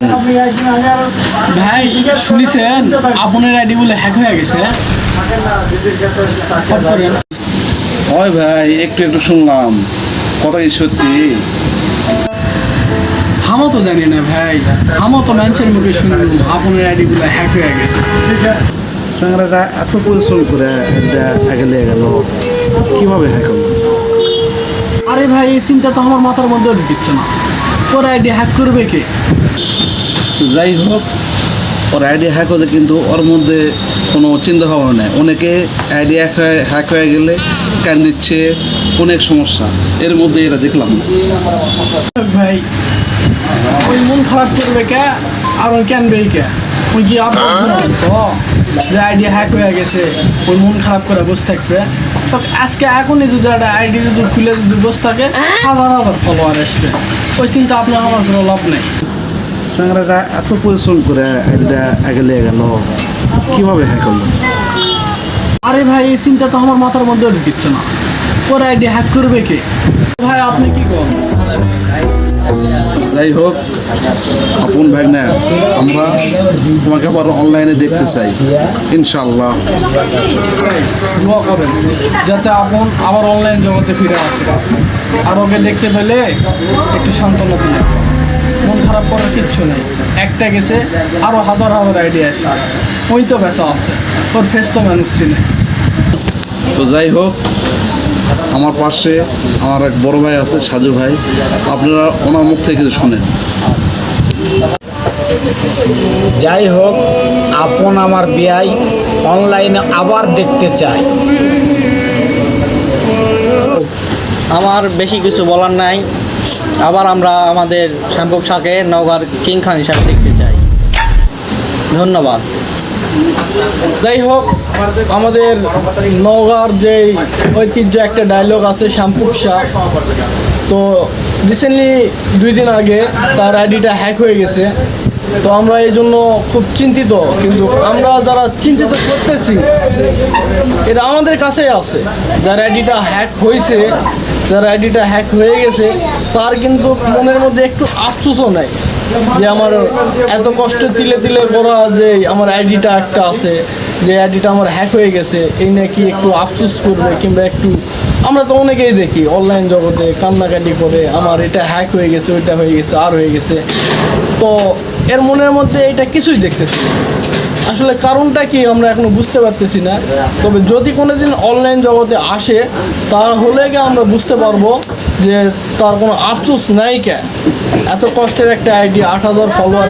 ভাই শুনেছেন আপনার আইডি বলে হ্যাক হয়ে গেছে। ওই ভাই একটু একটু শুনলাম, কথা কি সত্যি? আমও তো জানি না ভাই, আমও তো মানুষের মুখে শুনলাম আপনার আইডি বলে হ্যাক হয়ে গেছে। স্যাংরাটা এত পরিশ্রম করে এটা আগে লেগে গেল, কীভাবে হ্যাক হলো? আরে ভাই এই চিন্তা তো আমার মাথার মধ্যেও ঢুকছে না, ওর আইডি হ্যাক করবে কে? যাই হোক, ওর আইডি হ্যাক হলে কিন্তু ওর মধ্যে কোনো চিন্তা ভাবনা নেই। অনেকে আইডি হ্যাক হয়ে গেলে ক্যান দিচ্ছে, অনেক সমস্যা এর মধ্যে এটা দেখলাম না। ভাই ওই মন খারাপ করবে কে আর ওই ক্যানবেই কে? ওই কি আর তো যে আইডি হ্যাক হয়ে গেছে ওই মন খারাপ করে বসে থাকবে? তো আজকে এখনই যদি একটা আইডি যদি খুলে যদি বসে থাকে হাজার হাজার ফলোয়ার আসবে, ওই চিন্তা আপনার আমার কোনো লাভ নেই। স্যাংরাটা এত পরিশ্রম করে এটা আগে লেগে গেল, কীভাবে হ্যাক হলো? আরে ভাই এই চিন্তা তো আমার মাথার মধ্যেও ঢুকছে না, ওর আইডি হ্যাক করবে কে? ভাই আপনি কি করেন? যাই হোক আপন ভাই না, আমরা তোমাকে আবার অনলাইনে দেখতে চাই ইনশাল্লাহ। দোয়া করেন যাতে আপন আবার অনলাইন জগতে ফিরে আসে, আর ওকে দেখতে পেলে একটু সান্ত্বনা দিয়ে। মন খারাপ করার কিচ্ছু নেই, একটা গেছে আরও হাজার হাজার আইডিয়া আসে, ওই তো বেচা আছে, তোর ফেস তো মানুষ চিনে। তো যাই হোক, আমার পাশে আমার এক বড় ভাই আছে সাজু ভাই, আপনারা ওনার মুখ থেকে কিছু শোনেন। যাই হোক, আপন আমার বিয়াই অনলাইনে আবার দেখতে চাই। আমার বেশি কিছু বলার নাই, আবার আমরা আমাদের শ্যাম্পুক শাকে নওগাঁর কিং খান হিসাবে দেখতে চাই। ধন্যবাদ। যাই হোক, আমাদের নওগাঁর যে ঐতিহ্য একটা ডায়লগ আছে শ্যাম্পুক শাহ, তো রিসেন্টলি 2 দিন আগে তার আইডিটা হ্যাক হয়ে গেছে। তো আমরা এই জন্য খুব চিন্তিত, কিন্তু আমরা যারা চিন্তিত করতেছি এটা আমাদের কাছেই আছে। যার আইডিটা হ্যাক হয়েছে, যার আইডিটা হ্যাক হয়ে গেছে, তার কিন্তু মনের মধ্যে একটু আফসোসও নেই যে আমার এত কষ্ট তিলে তিলে করা যে আমার আইডিটা একটা আছে, যে আইডিটা আমার হ্যাক হয়ে গেছে, এই নাকি একটু আফসোস করবে, কিংবা একটু। আমরা তো অনেকেই দেখি অনলাইন জগতে কান্নাকাটি করে আমার এটা হ্যাক হয়ে গেছে, ওইটা হয়ে গেছে, আর হয়ে গেছে। তো এর মনের মধ্যে এটা কিছুই দেখতেছি না। আসলে কারণটা কি আমরা এখনো বুঝতে পারতেছি না। তবে যদি কোনো দিন অনলাইন জগতে আসে তাহলে গিয়ে আমরা বুঝতে পারবো যে তার কোনো আফসোস নাই কে। এত কষ্টের একটা আইডি, 8,000 ফলোয়ার।